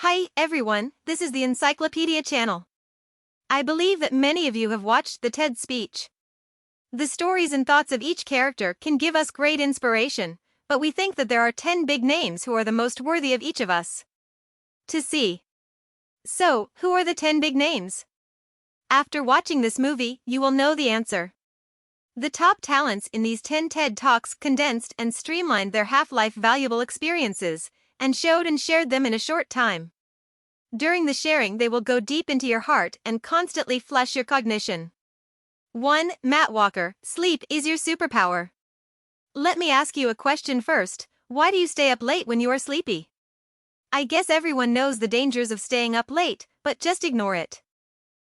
Hi, everyone, this is the Encyclopedia Channel. I believe that many of you have watched the TED speech. The stories and thoughts of each character can give us great inspiration, but we think that there are 10 big names who are the most worthy of each of us to see. So, who are the 10 big names? After watching this movie, you will know the answer. The top talents in these 10 TED Talks condensed and streamlined their half-life valuable experiences, and showed and shared them in a short time. During the sharing, they will go deep into your heart and constantly flush your cognition. 1. Matt Walker, sleep is your superpower. Let me ask you a question first. Why do you stay up late when you are sleepy? I guess everyone knows the dangers of staying up late, but just ignore it.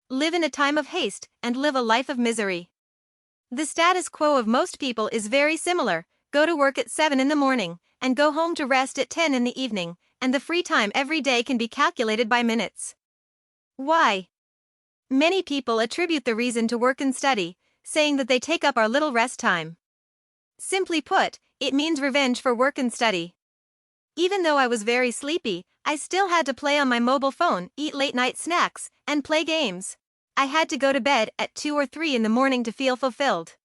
Live in a time of haste and live a life of misery. The status quo of most people is very similar. Go to work at 7 in the morning and go home to rest at 10 in the evening, and the free time every day can be calculated by minutes. Why? Many people attribute the reason to work and study, saying that they take up our little rest time. Simply put, it means revenge for work and study. Even though I was very sleepy, I still had to play on my mobile phone, eat late-night snacks, and play games. I had to go to bed at 2 or 3 in the morning to feel fulfilled.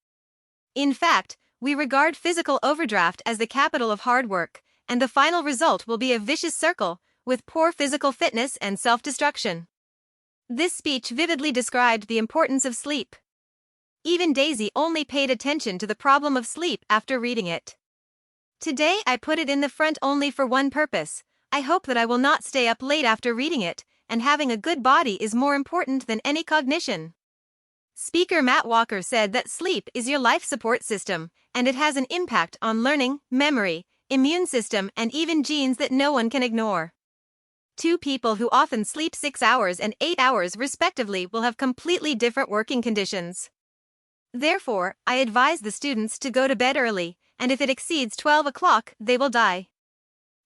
In fact, we regard physical overdraft as the capital of hard work, and the final result will be a vicious circle, with poor physical fitness and self-destruction. This speech vividly described the importance of sleep. Even Daisy only paid attention to the problem of sleep after reading it. Today I put it in the front only for one purpose. I hope that I will not stay up late after reading it, and having a good body is more important than any cognition. Speaker Matt Walker said that sleep is your life support system, and it has an impact on learning, memory, immune system, and even genes that no one can ignore. Two people who often sleep 6 hours and 8 hours respectively will have completely different working conditions. Therefore, I advise the students to go to bed early, and if it exceeds 12 o'clock, they will die.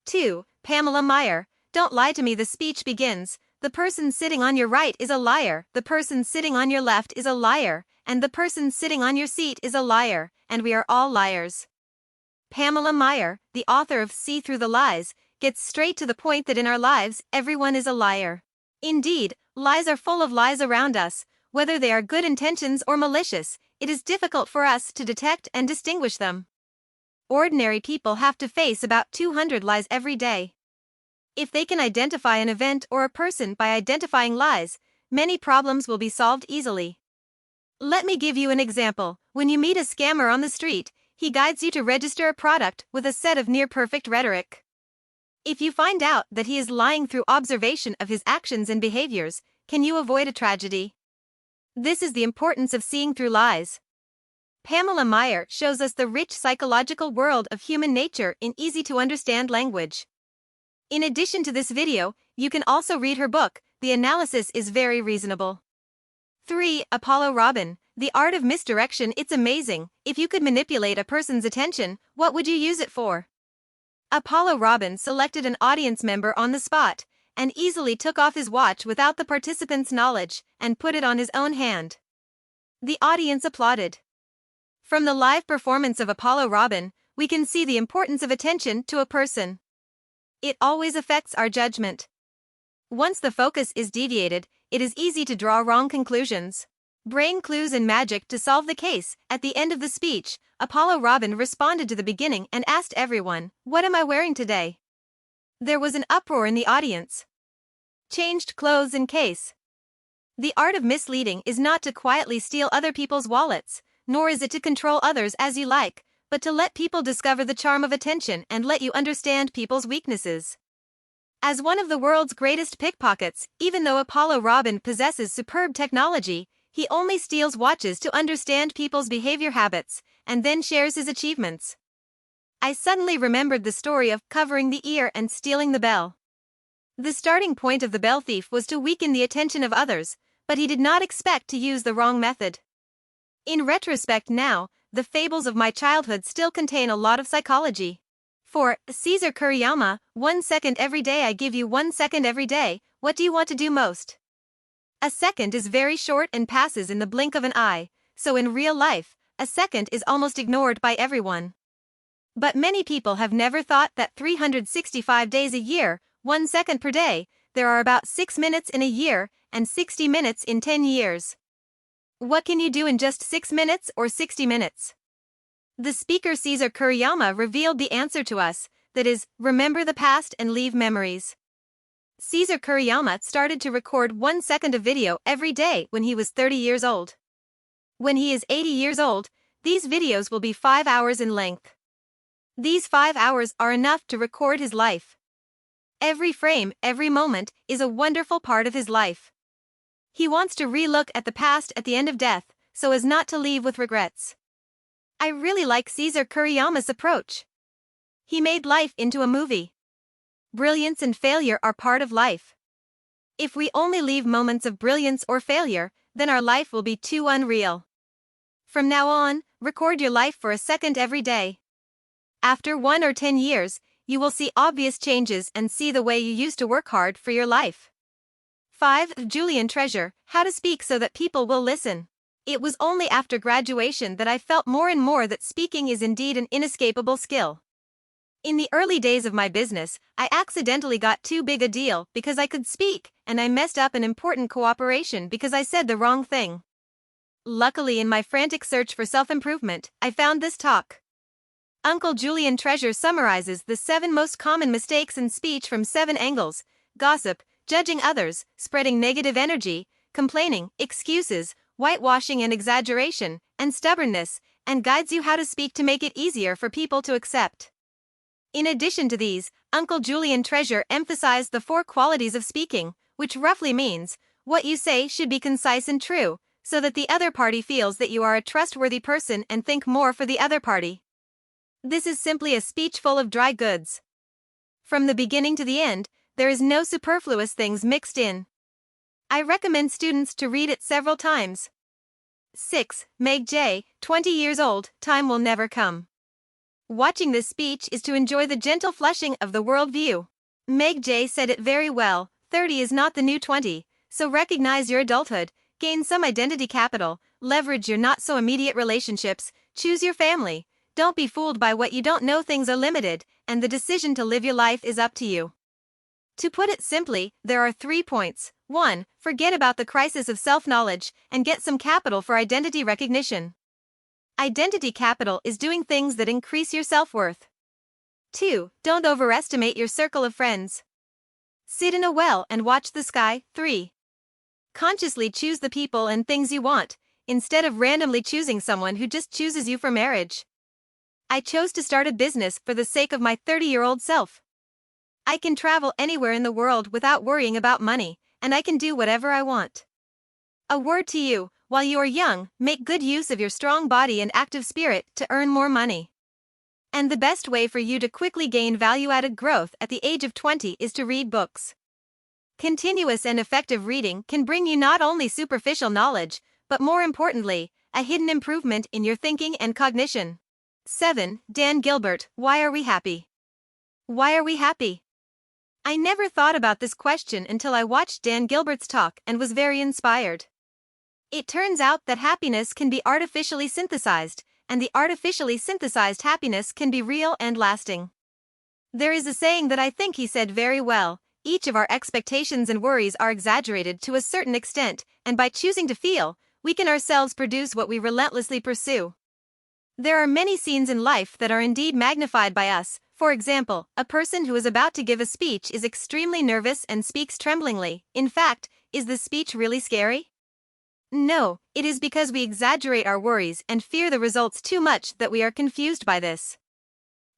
2. Pamela Meyer, don't lie to me. The speech begins, the person sitting on your right is a liar, the person sitting on your left is a liar, and the person sitting on your seat is a liar, and we are all liars. Pamela Meyer, the author of See Through the Lies, gets straight to the point that in our lives, everyone is a liar. Indeed, lies are full of lies around us. Whether they are good intentions or malicious, it is difficult for us to detect and distinguish them. Ordinary people have to face about 200 lies every day. If they can identify an event or a person by identifying lies, many problems will be solved easily. Let me give you an example. When you meet a scammer on the street, he guides you to register a product with a set of near-perfect rhetoric. If you find out that he is lying through observation of his actions and behaviors, can you avoid a tragedy? This is the importance of seeing through lies. Pamela Meyer shows us the rich psychological world of human nature in easy-to-understand language. In addition to this video, you can also read her book. The analysis is very reasonable. 3. Apollo Robin, The Art of Misdirection. It's amazing. If you could manipulate a person's attention, what would you use it for? Apollo Robin selected an audience member on the spot, and easily took off his watch without the participant's knowledge, and put it on his own hand. The audience applauded. From the live performance of Apollo Robin, we can see the importance of attention to a person. It always affects our judgment. Once the focus is deviated, it is easy to draw wrong conclusions. Brain clues and magic to solve the case. At the end of the speech, Apollo Robin responded to the beginning and asked everyone, "What am I wearing today?" There was an uproar in the audience. Changed clothes in case. The art of misleading is not to quietly steal other people's wallets, nor is it to control others as you like, but to let people discover the charm of attention and let you understand people's weaknesses. As one of the world's greatest pickpockets, even though Apollo Robin possesses superb technology, he only steals watches to understand people's behavior habits, and then shares his achievements. I suddenly remembered the story of covering the ear and stealing the bell. The starting point of the bell thief was to weaken the attention of others, but he did not expect to use the wrong method. In retrospect now, the fables of my childhood still contain a lot of psychology. For Caesar Kuriyama, 1 second every day. I give you 1 second every day, what do you want to do most? A second is very short and passes in the blink of an eye, so in real life, a second is almost ignored by everyone. But many people have never thought that 365 days a year, 1 second per day, there are about 6 minutes in a year and 60 minutes in 10 years. What can you do in just 6 minutes or 60 minutes? The speaker Caesar Kuriyama revealed the answer to us, that is, remember the past and leave memories. Caesar Kuriyama started to record 1 second of video every day when he was 30 years old. When he is 80 years old, these videos will be 5 hours in length. These 5 hours are enough to record his life. Every frame, every moment, is a wonderful part of his life. He wants to re-look at the past at the end of death, so as not to leave with regrets. I really like Caesar Kuriyama's approach. He made life into a movie. Brilliance and failure are part of life. If we only leave moments of brilliance or failure, then our life will be too unreal. From now on, record your life for a second every day. After 1 or 10 years, you will see obvious changes and see the way you used to work hard for your life. 5. Julian Treasure, How to Speak So That People Will Listen. It was only after graduation that I felt more and more that speaking is indeed an inescapable skill. In the early days of my business, I accidentally got too big a deal because I could speak, and I messed up an important cooperation because I said the wrong thing. Luckily, in my frantic search for self-improvement, I found this talk. Uncle Julian Treasure summarizes the 7 most common mistakes in speech from 7 angles: gossip, judging others, spreading negative energy, complaining, excuses, whitewashing and exaggeration, and stubbornness, and guides you how to speak to make it easier for people to accept. In addition to these, Uncle Julian Treasure emphasized the 4 qualities of speaking, which roughly means, what you say should be concise and true, so that the other party feels that you are a trustworthy person and think more for the other party. This is simply a speech full of dry goods. From the beginning to the end, there is no superfluous things mixed in. I recommend students to read it several times. 6. Meg J., 20 years old, Time Will Never Come. Watching this speech is to enjoy the gentle flushing of the world view. Meg J. said it very well, 30 is not the new 20, so recognize your adulthood, gain some identity capital, leverage your not-so-immediate relationships, choose your family, don't be fooled by what you don't know. Things are limited, and the decision to live your life is up to you. To put it simply, there are 3 points. 1. Forget about the crisis of self-knowledge and get some capital for identity recognition. Identity capital is doing things that increase your self-worth. 2. Don't overestimate your circle of friends. Sit in a well and watch the sky. 3. Consciously choose the people and things you want, instead of randomly choosing someone who just chooses you for marriage. I chose to start a business for the sake of my 30-year-old self. I can travel anywhere in the world without worrying about money, and I can do whatever I want. A word to you, while you are young, make good use of your strong body and active spirit to earn more money. And the best way for you to quickly gain value-added growth at the age of 20 is to read books. Continuous and effective reading can bring you not only superficial knowledge, but more importantly, a hidden improvement in your thinking and cognition. 7. Dan Gilbert, Why Are We Happy? Why are we happy? I never thought about this question until I watched Dan Gilbert's talk and was very inspired. It turns out that happiness can be artificially synthesized, and the artificially synthesized happiness can be real and lasting. There is a saying that I think he said very well: each of our expectations and worries are exaggerated to a certain extent, and by choosing to feel, we can ourselves produce what we relentlessly pursue. There are many scenes in life that are indeed magnified by us. For example, a person who is about to give a speech is extremely nervous and speaks tremblingly. In fact, is the speech really scary? No, it is because we exaggerate our worries and fear the results too much that we are confused by this.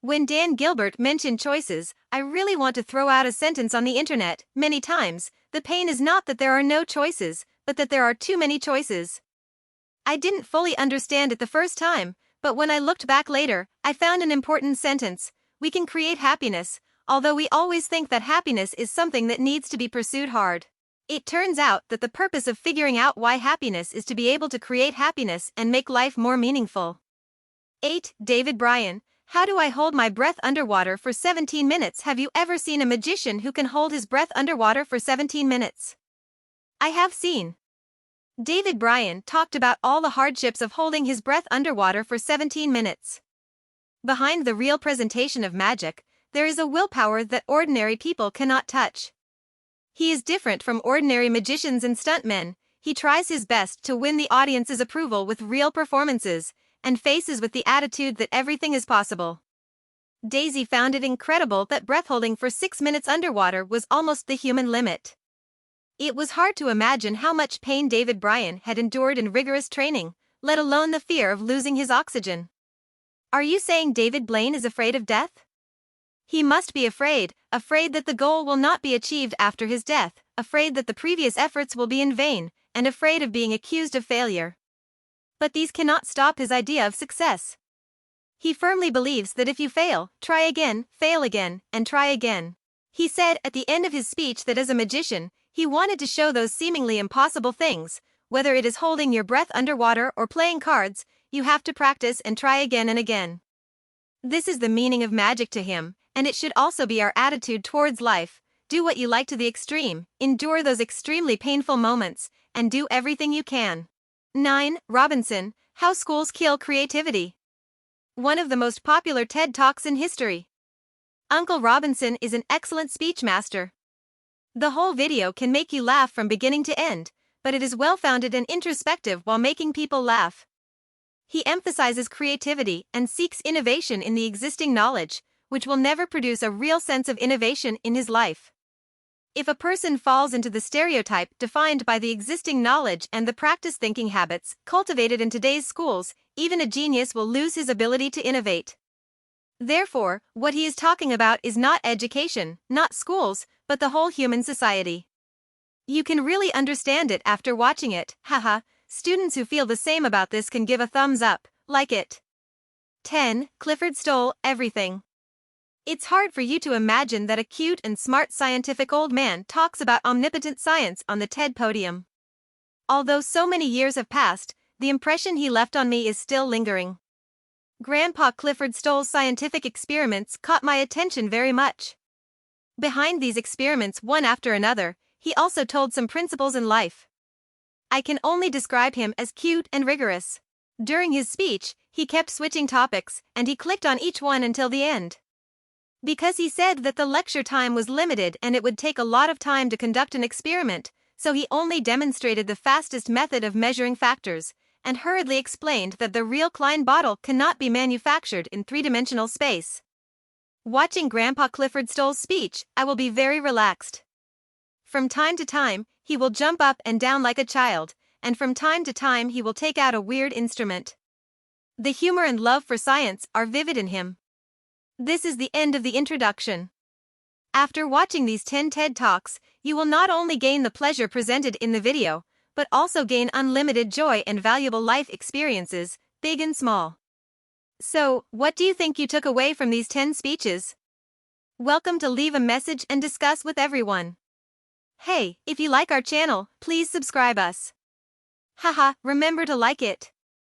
When Dan Gilbert mentioned choices, I really want to throw out a sentence on the internet. Many times, the pain is not that there are no choices, but that there are too many choices. I didn't fully understand it the first time, but when I looked back later, I found an important sentence. We can create happiness, although we always think that happiness is something that needs to be pursued hard. It turns out that the purpose of figuring out why happiness is to be able to create happiness and make life more meaningful. 8. David Bryan, How Do I Hold My Breath Underwater for 17 Minutes? Have you ever seen a magician who can hold his breath underwater for 17 minutes? I have seen. David Bryan talked about all the hardships of holding his breath underwater for 17 minutes. Behind the real presentation of magic, there is a willpower that ordinary people cannot touch. He is different from ordinary magicians and stuntmen. He tries his best to win the audience's approval with real performances, and faces with the attitude that everything is possible. Daisy found it incredible that breath-holding for 6 minutes underwater was almost the human limit. It was hard to imagine how much pain David Bryan had endured in rigorous training, let alone the fear of losing his oxygen. Are you saying David Blaine is afraid of death? He must be afraid that the goal will not be achieved after his death, afraid that the previous efforts will be in vain, and afraid of being accused of failure. But these cannot stop his idea of success. He firmly believes that if you fail, try again, fail again, and try again. He said at the end of his speech that as a magician, he wanted to show those seemingly impossible things, whether it is holding your breath underwater or playing cards, you have to practice and try again and again. This is the meaning of magic to him, and it should also be our attitude towards life. Do what you like to the extreme, endure those extremely painful moments, and do everything you can. 9. Robinson, How Schools Kill Creativity. One of the most popular TED Talks in history. Uncle Robinson is an excellent speech master. The whole video can make you laugh from beginning to end, but it is well-founded and introspective while making people laugh. He emphasizes creativity and seeks innovation in the existing knowledge, which will never produce a real sense of innovation in his life. If a person falls into the stereotype defined by the existing knowledge and the practice thinking habits cultivated in today's schools, even a genius will lose his ability to innovate. Therefore, what he is talking about is not education, not schools, but the whole human society. You can really understand it after watching it, haha. Students who feel the same about this can give a thumbs up, like it. 10. Clifford stole everything. It's hard for you to imagine that a cute and smart scientific old man talks about omnipotent science on the TED podium. Although so many years have passed, the impression he left on me is still lingering. Grandpa Clifford Stoll's scientific experiments caught my attention very much. Behind these experiments, one after another, he also told some principles in life. I can only describe him as cute and rigorous. During his speech, he kept switching topics, and he clicked on each one until the end. Because he said that the lecture time was limited and it would take a lot of time to conduct an experiment, so he only demonstrated the fastest method of measuring factors, and hurriedly explained that the real Klein bottle cannot be manufactured in three-dimensional space. Watching Grandpa Clifford Stoll's speech, I will be very relaxed. From time to time, he will jump up and down like a child, and from time to time he will take out a weird instrument. The humor and love for science are vivid in him. This is the end of the introduction. After watching these 10 TED Talks, you will not only gain the pleasure presented in the video, but also gain unlimited joy and valuable life experiences, big and small. So, what do you think you took away from these 10 speeches? Welcome to leave a message and discuss with everyone. Hey, if you like our channel, please subscribe us. Haha, remember to like it.